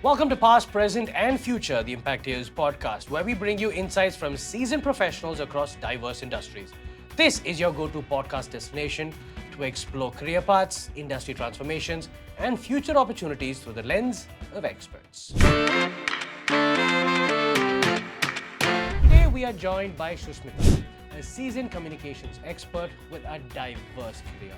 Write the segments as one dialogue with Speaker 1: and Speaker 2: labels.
Speaker 1: Welcome to Past, Present, and Future, the Impacteers podcast, where we bring you insights from seasoned professionals across diverse industries. This is your go-to podcast destination to explore career paths, industry transformations, and future opportunities through the lens of experts. Today, we are joined by Susmita, a seasoned communications expert with a diverse career.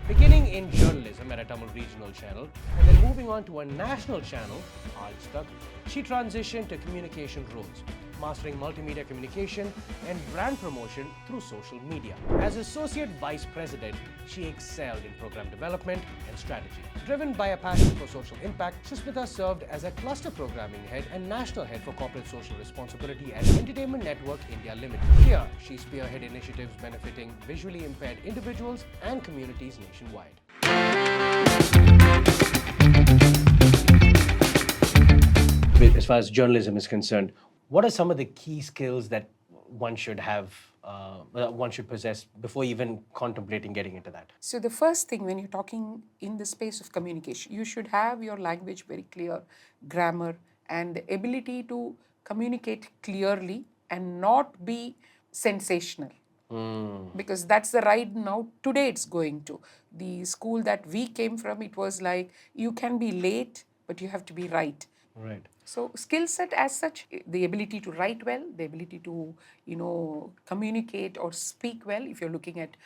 Speaker 1: Beginning in journalism at a Tamil regional channel and then moving on to a national channel, Aaj she transitioned to communication roles, mastering multimedia communication and brand promotion through social media. As Associate Vice President, she excelled in program development and strategy. Driven by a passion for social impact, Susmita served as a cluster programming head and national head for corporate social responsibility at Entertainment Network India Limited. Here, she spearheaded initiatives benefiting visually impaired individuals and communities nationwide. As far as journalism is concerned, what are some of the key skills that one should have, one should possess before even contemplating getting into that?
Speaker 2: So the first thing when you're talking in the space of communication, you should have your language very clear, grammar, and the ability to communicate clearly and not be sensational. Because that's the right now, today it's going to. The school that we came from, it was like, you can be late, but you have to be right.
Speaker 1: Right.
Speaker 2: So skill set as such, the ability to write well, the ability to, communicate or speak well, if you're looking at,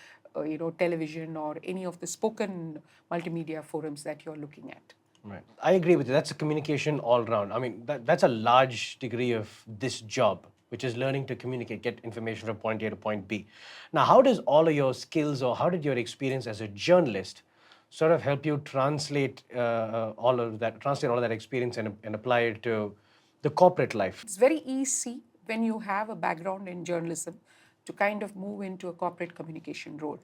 Speaker 2: television or any of the spoken multimedia forums that you're looking at.
Speaker 1: Right. I agree with you. That's a communication all round. I mean, that's a large degree of this job, which is learning to communicate, get information from point A to point B. Now, how does all of your skills or how did your experience as a journalist sort of help you translate all of that experience and apply it to the corporate life?
Speaker 2: It's very easy when you have a background in journalism to kind of move into a corporate communication role.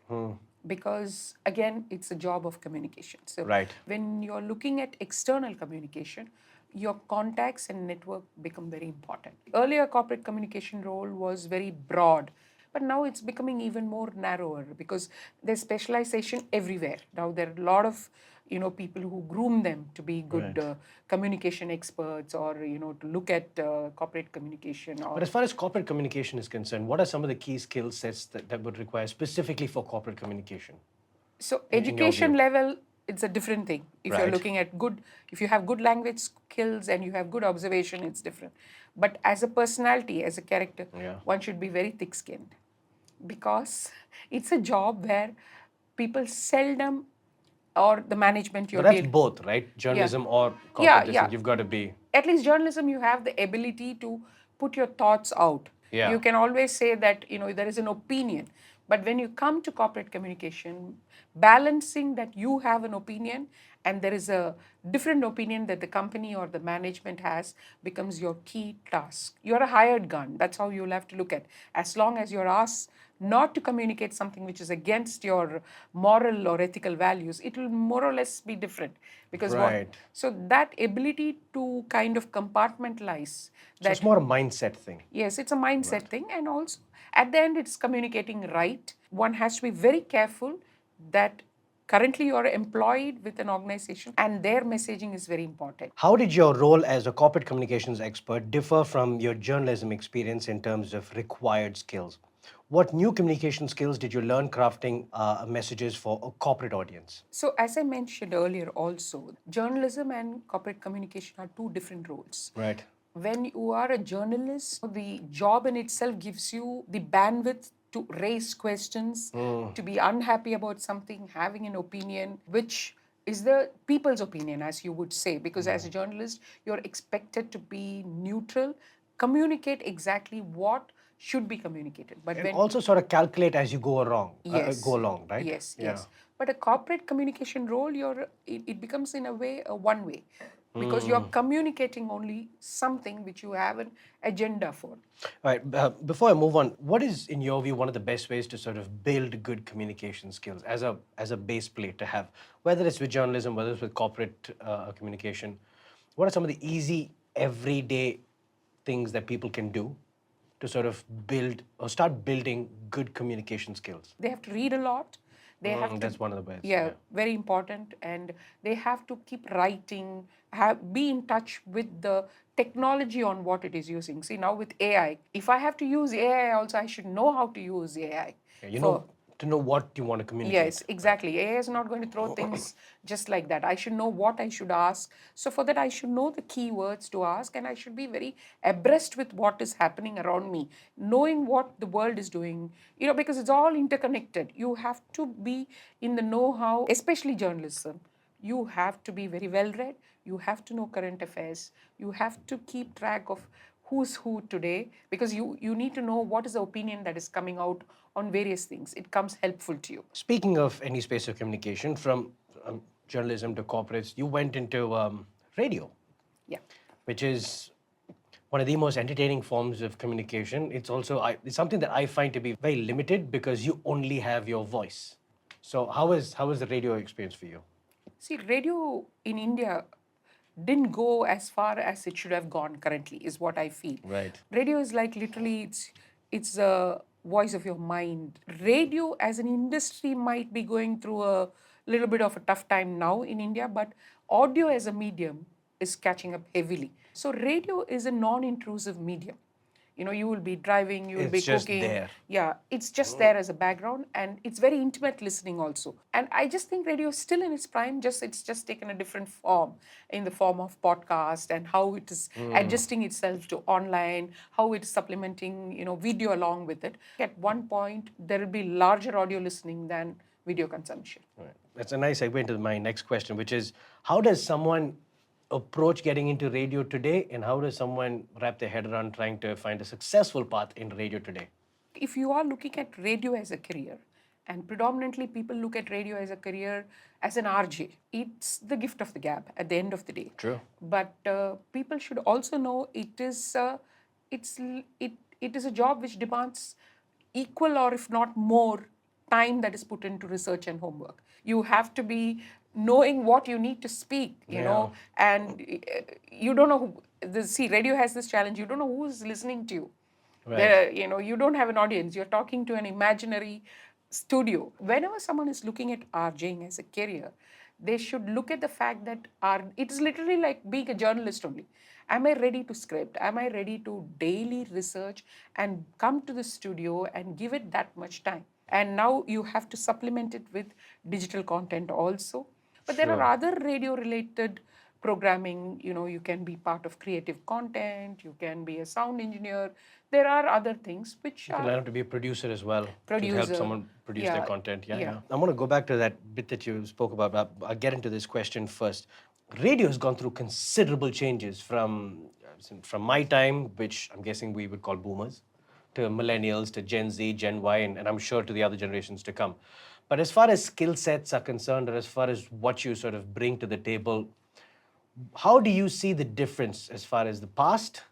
Speaker 2: Because again, it's a job of communication. So
Speaker 1: Right.
Speaker 2: when you're looking at external communication, your contacts and network become very important. Earlier, corporate communication role was very broad, but now it's becoming even more narrower because there's specialization everywhere. Now there are a lot of people who groom them to be good
Speaker 1: Right.
Speaker 2: communication experts or to look at corporate communication. Or
Speaker 1: But as far as corporate communication is concerned, what are some of the key skill sets that would require specifically for corporate communication?
Speaker 2: so
Speaker 1: in your
Speaker 2: education
Speaker 1: view?
Speaker 2: level, it's a different thing. If you're
Speaker 1: Right.
Speaker 2: looking at if you have good language skills and you have good observation, it's different. But as a personality, as a character,
Speaker 1: Yeah.
Speaker 2: one should be very thick-skinned because it's a job where people seldom, or the management
Speaker 1: But
Speaker 2: you're
Speaker 1: that's
Speaker 2: dealing.
Speaker 1: both, right? Journalism or corporate.
Speaker 2: Yeah,
Speaker 1: Listen,
Speaker 2: yeah.
Speaker 1: you've got to be.
Speaker 2: At least journalism, you have the ability to put your thoughts out.
Speaker 1: Yeah.
Speaker 2: You can always say that there is an opinion, but when you come to corporate communication, balancing that you have an opinion and there is a different opinion that the company or the management has becomes your key task. You're a hired gun. That's how you'll have to look at. As long as you're asked not to communicate something which is against your moral or ethical values, it will more or less be different. Because
Speaker 1: Right.
Speaker 2: so that ability to kind of compartmentalize
Speaker 1: So
Speaker 2: that.
Speaker 1: it's more a mindset thing.
Speaker 2: Yes, it's a mindset thing. And also, at the end, it's communicating right. One has to be very careful that currently you're employed with an organization and their messaging is very important.
Speaker 1: How did your role as a corporate communications expert differ from your journalism experience in terms of required skills? What new communication skills did you learn crafting messages for a corporate audience?
Speaker 2: So, as I mentioned earlier, also, journalism and corporate communication are two different roles.
Speaker 1: Right.
Speaker 2: When you are a journalist, the job in itself gives you the bandwidth to raise questions, to be unhappy about something, having an opinion, which is the people's opinion, as you would say, because as a journalist, you're expected to be neutral, communicate exactly what should be communicated. But
Speaker 1: And also sort of calculate as you go along.
Speaker 2: Yes.
Speaker 1: Go along, right?
Speaker 2: Yes,
Speaker 1: Yeah.
Speaker 2: yes. But a corporate communication role, it becomes in a way a one way because you're communicating only something which you have an agenda for.
Speaker 1: All right. Before I move on, what is, in your view, one of the best ways to sort of build good communication skills as a base plate to have, whether it's with journalism, whether it's with corporate communication? What are some of the easy, everyday things that people can do to sort of build or start building good communication skills?
Speaker 2: They have to read a lot. They have to,
Speaker 1: That's one of the best.
Speaker 2: yeah, very important, and they have to keep writing, be in touch with the technology on what it is using. See, now with AI, if I have to use AI also, I should know how to use AI.
Speaker 1: Yeah, you
Speaker 2: For
Speaker 1: know, to know what you want to communicate.
Speaker 2: Yes, exactly. AI is not going to throw things just like that. I should know what I should ask. So for that, I should know the keywords to ask, and I should be very abreast with what is happening around me, knowing what the world is doing. Because it's all interconnected. You have to be in the know-how, especially journalism. You have to be very well read. You have to know current affairs. You have to keep track of who's who today, because you need to know what is the opinion that is coming out on various things. It comes helpful to you.
Speaker 1: Speaking of any space of communication, from journalism to corporates, you went into radio,
Speaker 2: Yeah.
Speaker 1: which is one of the most entertaining forms of communication. It's also it's something that I find to be very limited because you only have your voice. So how is the radio experience for you?
Speaker 2: See, radio in India didn't go as far as it should have gone currently, is what I feel.
Speaker 1: Right.
Speaker 2: Radio is like literally it's a voice of your mind. Radio as an industry might be going through a little bit of a tough time now in India, but audio as a medium is catching up heavily. So radio is a non-intrusive medium. You will be driving, you will be
Speaker 1: It's just
Speaker 2: cooking.
Speaker 1: there.
Speaker 2: Yeah, it's just there as a background, and it's very intimate listening also. And I just think radio is still in its prime, it's just taken a different form, in the form of podcast, and how it is adjusting itself to online, how it's supplementing, video along with it. At one point, there will be larger audio listening than video consumption.
Speaker 1: Right. That's a nice segue into my next question, which is how does someone approach getting into radio today, and how does someone wrap their head around trying to find a successful path in radio today?
Speaker 2: If you are looking at radio as a career, and predominantly people look at radio as a career as an RJ, it's the gift of the gab at the end of the day.
Speaker 1: True.
Speaker 2: But people should also know it is a job which demands equal, or if not more, time that is put into research and homework. You have to be knowing what you need to speak, and you don't know see, radio has this challenge. You don't know who's listening to you.
Speaker 1: Right.
Speaker 2: You don't have an audience. You're talking to an imaginary studio. Whenever someone is looking at RJing as a career, they should look at the fact that it is literally like being a journalist only. Am I ready to script? Am I ready to daily research and come to the studio and give it that much time? And now you have to supplement it with digital content also. But there are other radio related programming. You can be part of creative content, you can be a sound engineer. There are other things which
Speaker 1: You can learn how to be a producer as well, to help
Speaker 2: Producer.
Speaker 1: someone produce their
Speaker 2: Yeah.
Speaker 1: content. Yeah,
Speaker 2: Yeah.
Speaker 1: yeah. I want to go back to that bit that you spoke about, but I'll get into this question first. Radio has gone through considerable changes from my time, which I'm guessing we would call boomers, to millennials, to Gen Z, Gen Y, and I'm sure to the other generations to come. But as far as skill sets are concerned, or as far as what you sort of bring to the table, how do you see the difference as far as the past,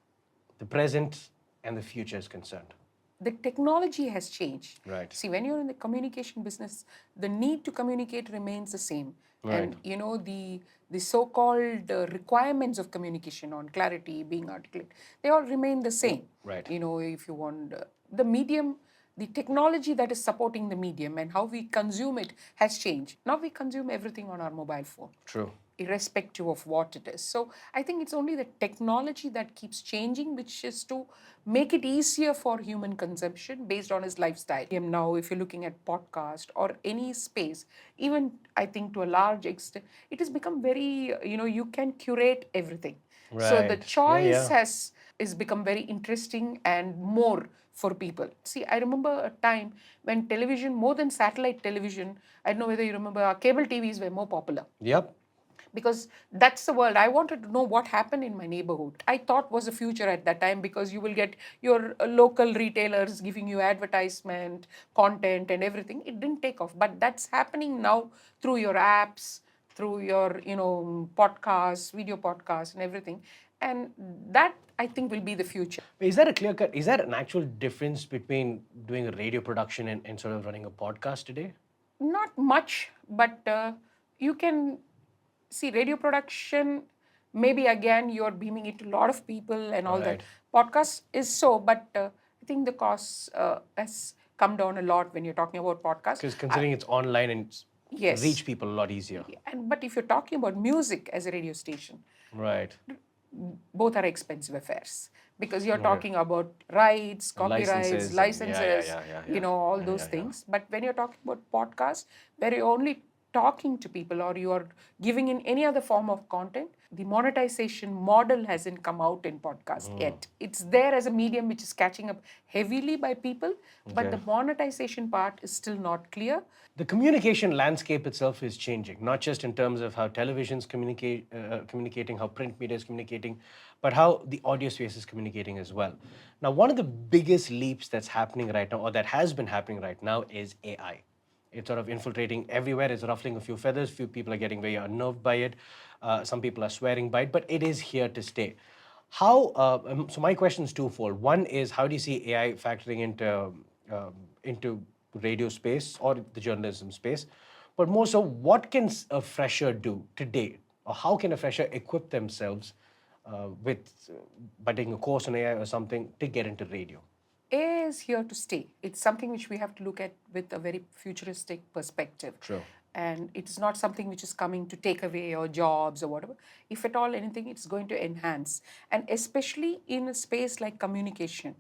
Speaker 1: the present, and the future is concerned?
Speaker 2: the technology has changed.
Speaker 1: Right.
Speaker 2: See, when you're in the communication business, the need to communicate remains the same. And the so-called requirements of communication on clarity, being articulate, they all remain the same.
Speaker 1: Right.
Speaker 2: If you want the medium, the technology that is supporting the medium and how we consume it has changed. Now we consume everything on our mobile phone.
Speaker 1: True.
Speaker 2: Irrespective of what it is. So I think it's only the technology that keeps changing, which is to make it easier for human consumption based on his lifestyle. Now, if you're looking at podcast or any space, even I think to a large extent, it has become very, you can curate everything. So the
Speaker 1: Right.
Speaker 2: choice
Speaker 1: Yeah.
Speaker 2: is become very interesting and more for people. See, I remember a time when television, more than satellite television, I don't know whether you remember, cable TVs were more popular.
Speaker 1: Yep.
Speaker 2: Because that's the world. I wanted to know what happened in my neighborhood. I thought was the future at that time, because you will get your local retailers giving you advertisement, content and everything. It didn't take off. But that's happening now through your apps, through your, podcasts, video podcasts and everything. And that, I think, will be the future.
Speaker 1: Is that a clear cut? Is that an actual difference between doing a radio production and sort of running a podcast today?
Speaker 2: Not much, but you can see radio production. Maybe again, you're beaming it to a lot of people and all that.
Speaker 1: Right.
Speaker 2: Podcast is so, but I think the costs as come down a lot when you're talking about podcasts.
Speaker 1: Because considering it's online and
Speaker 2: Yes.
Speaker 1: reach people a lot easier.
Speaker 2: But if you're talking about music as a radio station,
Speaker 1: Right.
Speaker 2: both are expensive affairs because you're talking about rights, copyrights,
Speaker 1: Licenses and-
Speaker 2: licenses,
Speaker 1: yeah.
Speaker 2: all
Speaker 1: Yeah,
Speaker 2: those
Speaker 1: yeah, yeah.
Speaker 2: things. But when you're talking about podcasts, where you're only talking to people or you are giving in any other form of content, the monetization model hasn't come out in podcast yet. It's there as a medium which is catching up heavily by people, but the monetization part is still not clear.
Speaker 1: The communication landscape itself is changing, not just in terms of how television's communicating, how print media is communicating, but how the audio space is communicating as well. Now, one of the biggest leaps that's happening right now, or that has been happening right now, is AI. It's sort of infiltrating everywhere. It's ruffling a few feathers. Few people are getting very unnerved by it. Some people are swearing by it, but it is here to stay. So my question is twofold. One is, how do you see AI factoring into radio space or the journalism space? But more so, what can a fresher do today, or how can a fresher equip themselves by taking a course on AI or something to get into radio?
Speaker 2: AI is here to stay. It's something which we have to look at with a very futuristic perspective.
Speaker 1: True.
Speaker 2: And it is not something which is coming to take away your jobs or whatever. If at all anything, it's going to enhance. And especially in a space like communication,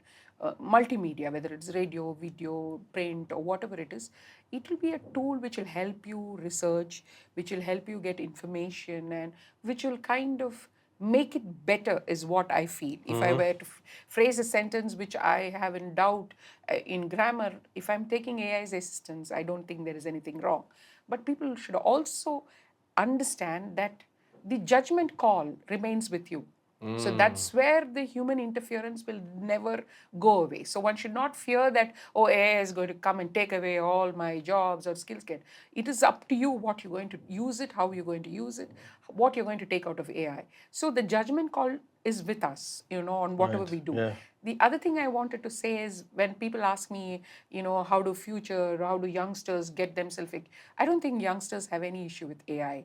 Speaker 2: multimedia, whether it's radio, video, print, or whatever it is, it will be a tool which will help you research, which will help you get information, and which will kind of make it better is what I feel. If I were to phrase a sentence which I have in doubt in grammar, if I'm taking AI's assistance, I don't think there is anything wrong. But people should also understand that the judgment call remains with you. So that's where the human interference will never go away. So one should not fear that, oh, AI is going to come and take away all my jobs or skills. It is up to you what you're going to use it, how you're going to use it, what you're going to take out of AI. So the judgment call is with us, on whatever we do.
Speaker 1: Yeah.
Speaker 2: The other thing I wanted to say is when people ask me, how do youngsters get themselves, I don't think youngsters have any issue with AI.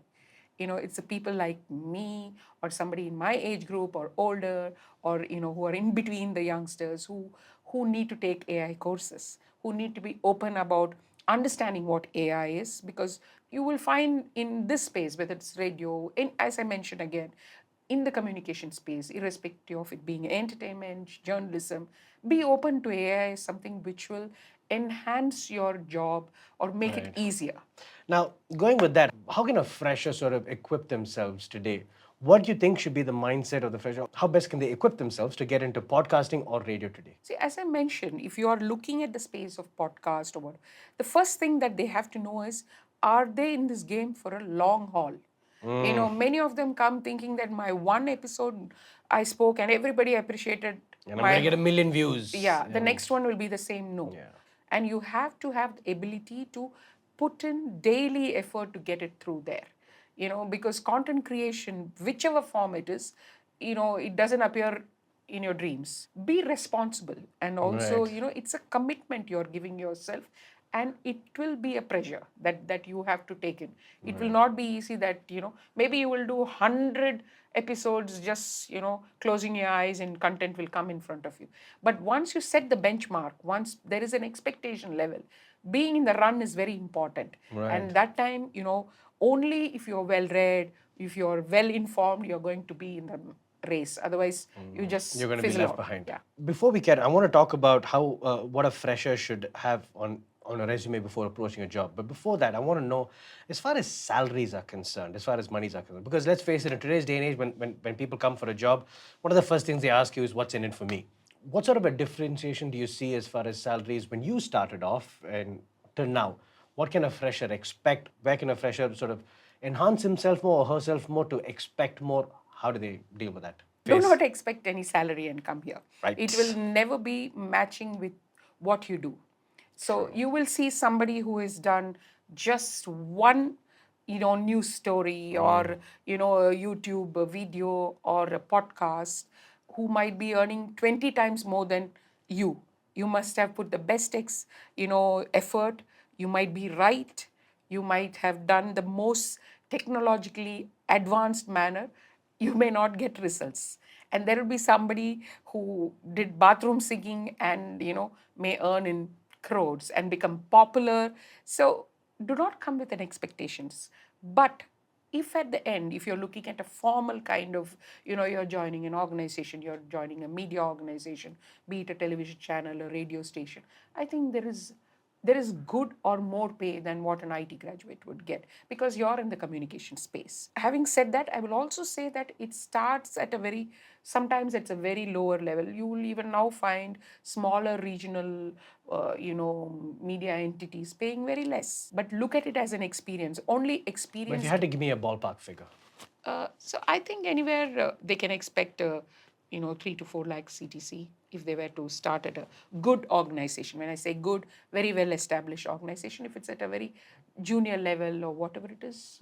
Speaker 2: It's the people like me or somebody in my age group or older or, who are in between the youngsters who need to take AI courses, who need to be open about understanding what AI is, because you will find in this space, whether it's radio, as I mentioned again, in the communication space, irrespective of it being entertainment, journalism, be open to AI as something which will enhance your job or make it easier.
Speaker 1: Now, going with that, how can a fresher sort of equip themselves today? What do you think should be the mindset of the fresher? How best can they equip themselves to get into podcasting or radio today?
Speaker 2: See, as I mentioned, if you are looking at the space of podcast or what, the first thing that they have to know is, are they in this game for a long haul? Many of them come thinking that my one episode I spoke and everybody appreciated.
Speaker 1: And I'm going to get 1 million views.
Speaker 2: Yeah, the next one will be the same. No.
Speaker 1: Yeah.
Speaker 2: And you have to have the ability to put in daily effort to get it through there. Because content creation, whichever form it is, it doesn't appear in your dreams. Be responsible. And also, it's a commitment you're giving yourself. And it will be a pressure that you have to take in. It will not be easy that, maybe you will do 100 episodes just, closing your eyes and content will come in front of you. But once you set the benchmark, once there is an expectation level, being in the run is very important. And that time, only if you're well read, if you're well informed, you're going to be in the race. Otherwise, you're
Speaker 1: going to be
Speaker 2: fizzle
Speaker 1: left
Speaker 2: out.
Speaker 1: behind.
Speaker 2: Yeah.
Speaker 1: Before we get, I want to talk about how what a fresher should have on a resume before approaching a job. But before that, I want to know, as far as salaries are concerned, as far as monies are concerned, because let's face it, in today's day and age, when people come for a job, one of the first things they ask you is, what's in it for me? What sort of a differentiation do you see as far as salaries when you started off and till now? What can a fresher expect? Where can a fresher sort of enhance himself more or herself more to expect more? How do they deal with that?
Speaker 2: Do not expect any salary and come here.
Speaker 1: Right.
Speaker 2: It will never be matching with what you do. So you will see somebody who has done just one, news story or, a YouTube video or a podcast, who might be earning 20 times more than you. You must have put the best effort. You might be right. You might have done the most technologically advanced manner. You may not get results. And there will be somebody who did bathroom singing and, may earn in crores and become popular. So do not come with an expectations. But if at the end, if you're looking at a formal kind of, you're joining an organization, you're joining a media organization, be it a television channel, a radio station, I think there is good or more pay than what an IT graduate would get because you're in the communication space. Having said that, I will also say that it starts at a very, sometimes it's a very lower level. You will even now find smaller regional, media entities paying very less. But look at it as an experience. Only
Speaker 1: But if
Speaker 2: experience.
Speaker 1: you had to give me a ballpark figure,
Speaker 2: So I think anywhere they can expect, 3 to 4 lakh CTC if they were to start at a good organization. When I say good, very well established organization. If it's at a very junior level or whatever it is,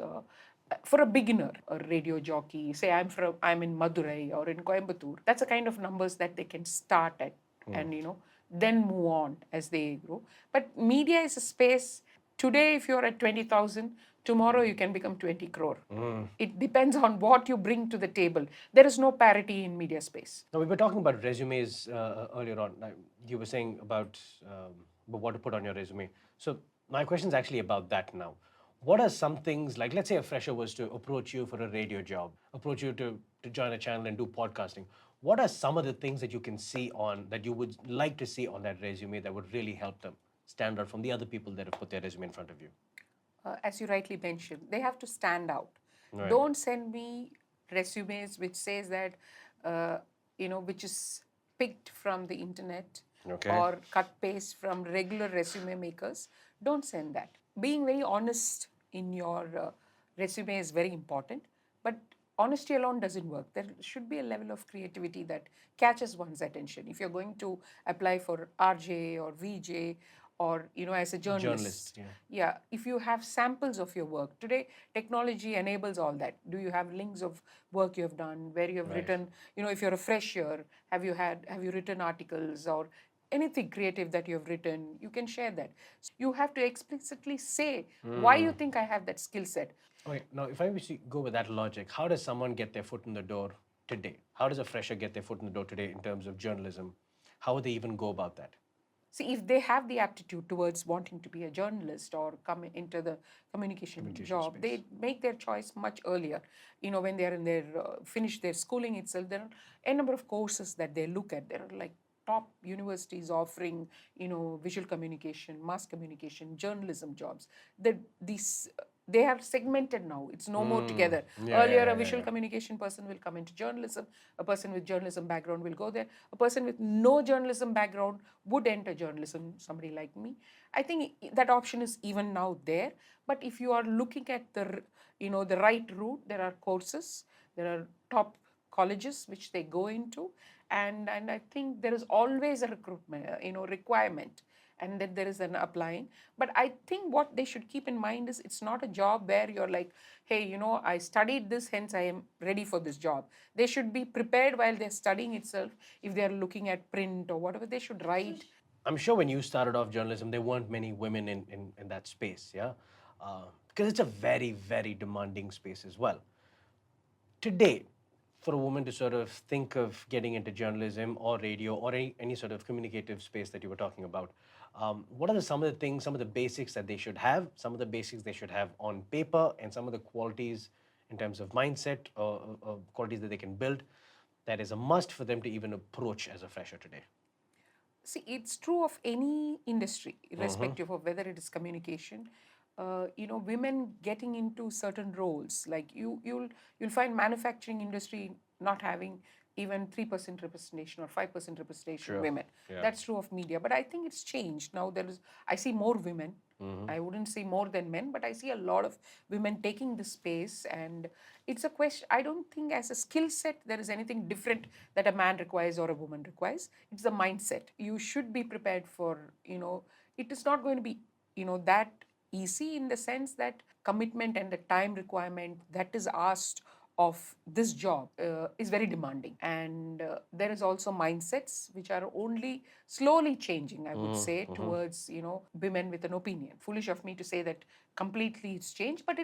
Speaker 2: for a beginner, a radio jockey, say I'm in Madurai or in Coimbatore, that's the kind of numbers that they can start at, and then move on as they grow. But media is a space. Today, if you're at 20,000, tomorrow you can become 20 crore. It depends on what you bring to the table. There is no parity in media space.
Speaker 1: now we were talking about resumes earlier on. You were saying about what to put on your resume. So my question is actually about that now. What are some things, like let's say a fresher was to approach you for a radio job, approach you to join a channel and do podcasting. What are some of the things that you can see on, that you would like to see on that resume that would really help them stand out from the other people that have put their resume in front of you?
Speaker 2: As you rightly mentioned, they have to stand out.
Speaker 1: Right.
Speaker 2: Don't send me resumes which says that, which is picked from the internet
Speaker 1: Okay.
Speaker 2: or cut paste from regular resume makers. Don't send that. Being very honest in your resume is very important, but honesty alone doesn't work. There should be a level of creativity that catches one's attention. If you're going to apply for RJ or VJ or as a journalist, yeah, if you have samples of your work today, technology enables all that. Do you have links of work you have done where you have written, if you're a fresher, have you written articles or anything creative that you have written, you can share that. You have to explicitly say why you think I have that skill set.
Speaker 1: Okay, now if I wish to go with that logic, how does someone get their foot in the door today? How does a fresher get their foot in the door today in terms of journalism? How would they even go about that?
Speaker 2: See, if they have the aptitude towards wanting to be a journalist or come into the communication job,
Speaker 1: space.
Speaker 2: they make their choice much earlier. When they are in their finish their schooling itself, there are a number of courses that they look at. There are like top universities offering, visual communication, mass communication, journalism jobs. These they are segmented now. It's no more together. Earlier, a visual communication person will come into journalism. A person with journalism background will go there. A person with no journalism background would enter journalism, somebody like me. I think that option is even now there. But if you are looking at the right route, there are courses, there are top colleges which they go into, and I think there is always a recruitment, requirement, and that there is an applying. But I think what they should keep in mind is it's not a job where you're like, hey, I studied this, hence I am ready for this job. They should be prepared while they're studying itself. If they're looking at print or whatever, they should write.
Speaker 1: I'm sure when you started off journalism, there weren't many women in that space, yeah? Because it's a very, very demanding space as well. Today, for a woman to sort of think of getting into journalism or radio or any sort of communicative space that you were talking about, what are some of the things, some of the basics that they should have, some of the basics they should have on paper, and some of the qualities in terms of mindset or qualities that they can build that is a must for them to even approach as a fresher today?
Speaker 2: See, it's true of any industry, irrespective of whether it is communication. Women getting into certain roles, like you'll find manufacturing industry not having even 3% representation or 5% representation women. That's true of media, but I think it's changed now. I see more women. I wouldn't say more than men, but I see a lot of women taking the space, and it's a question. I don't think as a skill set there is anything different that a man requires or a woman requires. It's the mindset. You should be prepared for, it is not going to be, that easy, in the sense that commitment and the time requirement that is asked of this job is very demanding. And there is also mindsets which are only slowly changing, I would say, towards, women with an opinion. Foolish of me to say that completely it's changed, but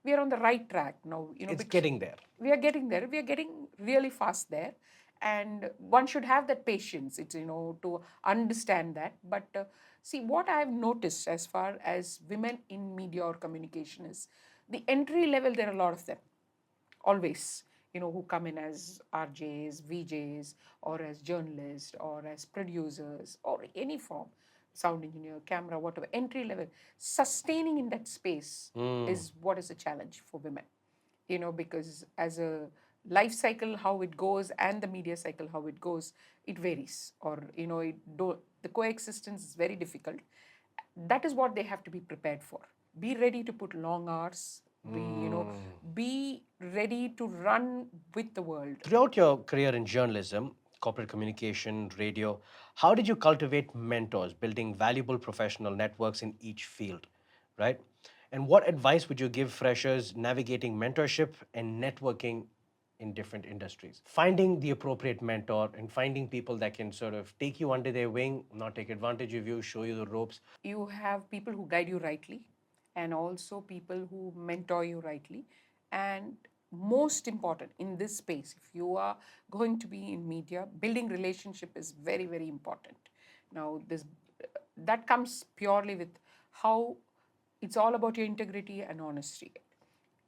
Speaker 2: we are on the right track now.
Speaker 1: It's getting there.
Speaker 2: We are getting there. We are getting really fast there. and one should have that patience, it's, to understand that. But see, what I've noticed as far as women in media or communication is the entry level, there are a lot of them always, who come in as RJs, VJs, or as journalists, or as producers, or any form, sound engineer, camera, whatever, entry level. Sustaining in that space is what is a challenge for women, because as a life cycle, how it goes, and the media cycle, how it goes, it varies, or, the coexistence is very difficult. That is what they have to be prepared for. Be ready to put long hours, be ready to run with the world.
Speaker 1: Throughout your career in journalism, corporate communication, radio, how did you cultivate mentors, building valuable professional networks in each field, right? And what advice would you give freshers navigating mentorship and networking in different industries? Finding the appropriate mentor and finding people that can sort of take you under their wing, not take advantage of you, show you the ropes.
Speaker 2: You have people who guide you rightly, and also people who mentor you rightly. And most important in this space, if you are going to be in media, building relationship is very, very important. Now, this that comes purely with how it's all about your integrity and honesty.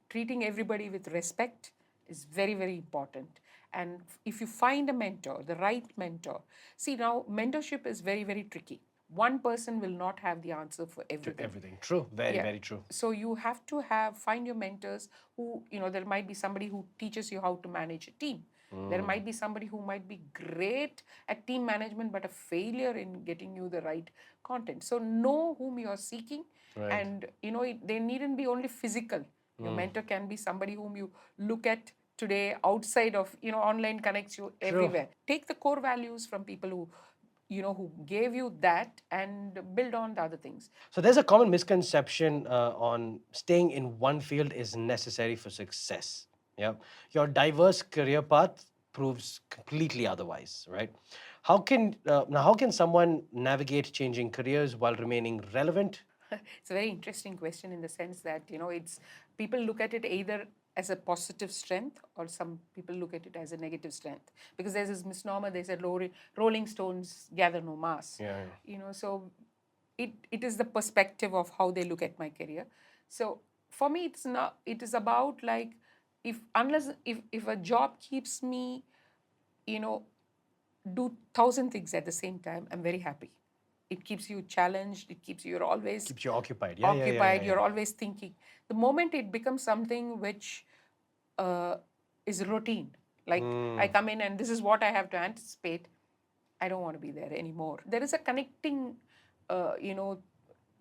Speaker 2: Treating everybody with respect is very, very important. And if you find a mentor, the right mentor, see, now mentorship is very, very tricky. One person will not have the answer for everything.
Speaker 1: Everything. True. Very, very true.
Speaker 2: So you have to find your mentors who, there might be somebody who teaches you how to manage a team. There might be somebody who might be great at team management but a failure in getting you the right content. So know whom you are seeking.
Speaker 1: Right.
Speaker 2: And they needn't be only physical. Your mentor can be somebody whom you look at today outside of, online connects you everywhere. Take the core values from people who gave you that, and build on the other things.
Speaker 1: So there's a common misconception on staying in one field is necessary for success. Yeah, your diverse career path proves completely otherwise, right? How can someone navigate changing careers while remaining relevant?
Speaker 2: It's a very interesting question in the sense that, it's people look at it either as a positive strength, or some people look at it as a negative strength, because there's this misnomer. They said rolling stones gather no mass. So it is the perspective of how they look at my career. So for me, it is about, like, if a job keeps me, do 1,000 things at the same time, I'm very happy. It keeps you challenged. It keeps you're always
Speaker 1: Keeps you occupied.
Speaker 2: occupied. You're always thinking. The moment it becomes something which is routine, like I come in and this is what I have to anticipate, I don't want to be there anymore. There is a connecting,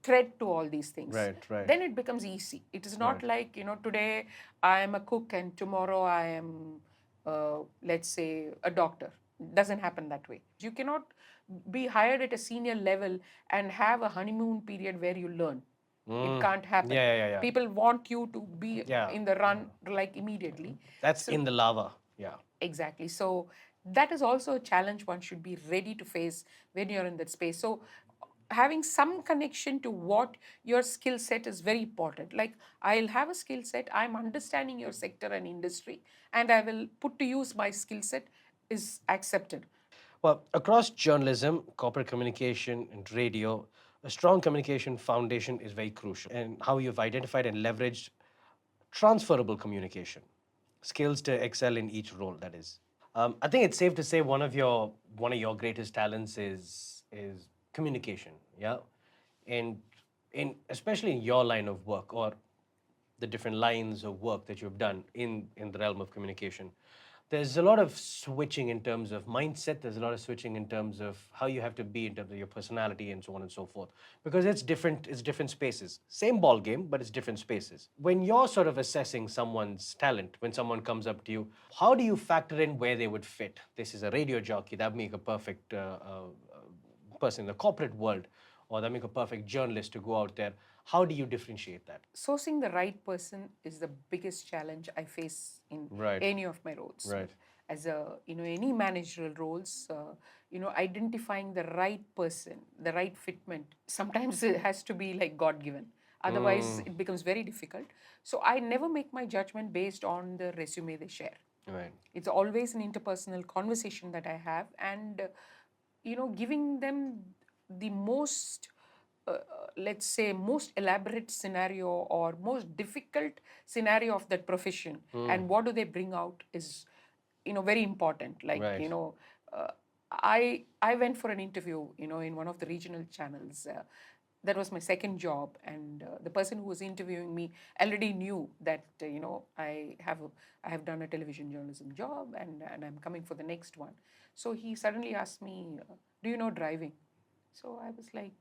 Speaker 2: thread to all these things.
Speaker 1: Right.
Speaker 2: Then it becomes easy. It is not like, today I am a cook and tomorrow I am, let's say, a doctor. It doesn't happen that way. You cannot be hired at a senior level and have a honeymoon period where you learn. It can't happen.
Speaker 1: Yeah.
Speaker 2: People want you to be in the run, like, immediately.
Speaker 1: That's in the lava. Yeah.
Speaker 2: Exactly. So that is also a challenge one should be ready to face when you're in that space. So having some connection to what your skill set is very important. Like, I'll have a skill set, I'm understanding your sector and industry, and I will put to use my skill set is accepted.
Speaker 1: Well, across journalism, corporate communication, and radio, a strong communication foundation is very crucial. And how you've identified and leveraged transferable communication skills to excel in each role. That is, I think it's safe to say one of your greatest talents is communication. Yeah, and especially in your line of work, or the different lines of work that you've done in the realm of communication, there's a lot of switching in terms of mindset. There's a lot of switching in terms of how you have to be in terms of your personality and so on and so forth, because it's different spaces, same ball game, but it's different spaces. When you're sort of assessing someone's talent, when someone comes up to you, how do you factor in where they would fit? This is a radio jockey, that would make a perfect person in the corporate world, or that make a perfect journalist to go out there. How do you differentiate that?
Speaker 2: Sourcing the right person is the biggest challenge I face in any of my roles.
Speaker 1: Right.
Speaker 2: As any managerial roles, identifying the right person, the right fitment, sometimes it has to be like God given. Otherwise, it becomes very difficult. So I never make my judgment based on the resume they share.
Speaker 1: Right.
Speaker 2: It's always an interpersonal conversation that I have, and giving them the most, let's say, most elaborate scenario or most difficult scenario of that profession, and what do they bring out is, very important. Like,
Speaker 1: Right.
Speaker 2: uh, I went for an interview, in one of the regional channels. That was my second job, and the person who was interviewing me already knew that I have done a television journalism job, and I'm coming for the next one. So he suddenly asked me, "Do you know driving?" So I was like,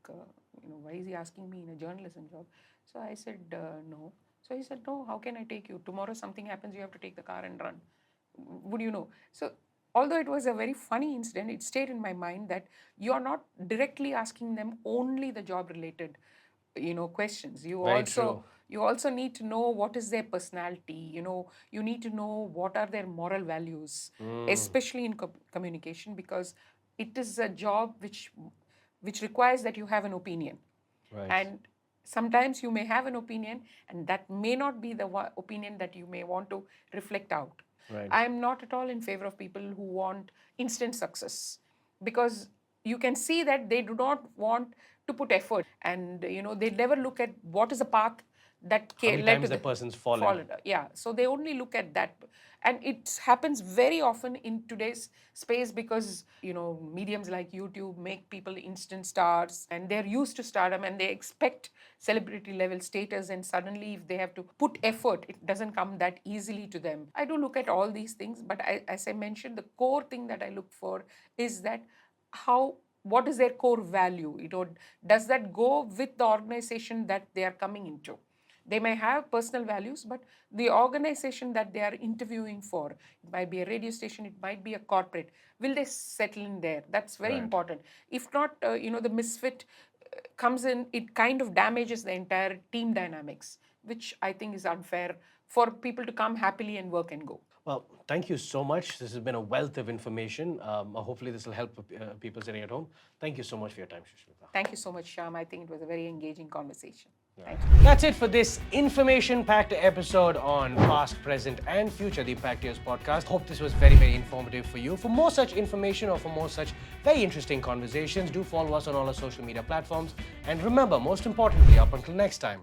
Speaker 2: why is he asking me in a journalism job? So I said, no. So he said, no, how can I take you? Tomorrow something happens, you have to take the car and run. Would you know? So although it was a very funny incident, it stayed in my mind that you're not directly asking them only the job related questions.
Speaker 1: Very true.
Speaker 2: You also need to know what is their personality. You need to know what are their moral values, especially in communication, because it is a job which requires that you have an opinion.
Speaker 1: Right.
Speaker 2: And sometimes you may have an opinion, and that may not be the opinion that you may want to reflect out.
Speaker 1: Right.
Speaker 2: I'm not at all in favor of people who want instant success, because you can see that they do not want to put effort, and they never look at what is the path that
Speaker 1: How many
Speaker 2: led
Speaker 1: times
Speaker 2: to
Speaker 1: the person's fallen?
Speaker 2: Yeah, so they only look at that, and it happens very often in today's space, because mediums like YouTube make people instant stars, and they're used to stardom, and they expect celebrity level status, and suddenly if they have to put effort, it doesn't come that easily to them. I do look at all these things, but as I mentioned, the core thing that I look for is that what is their core value. Does that go with the organization that they are coming into? They may have personal values, but the organization that they are interviewing for, it might be a radio station, it might be a corporate, will they settle in there? That's very
Speaker 1: Right.
Speaker 2: important. If not, the misfit comes in, it kind of damages the entire team dynamics, which I think is unfair for people to come happily and work and go.
Speaker 1: Well, thank you so much. This has been a wealth of information. Hopefully, this will help people sitting at home. Thank you so much for your time, Susmita.
Speaker 2: Thank you so much, Shyam. I think it was a very engaging conversation. Thank you.
Speaker 1: That's it for this information-packed episode on past, present, and future, the Impacteers podcast. Hope this was very, very informative for you. For more such information or for more such very interesting conversations, do follow us on all our social media platforms. And remember, most importantly, up until next time,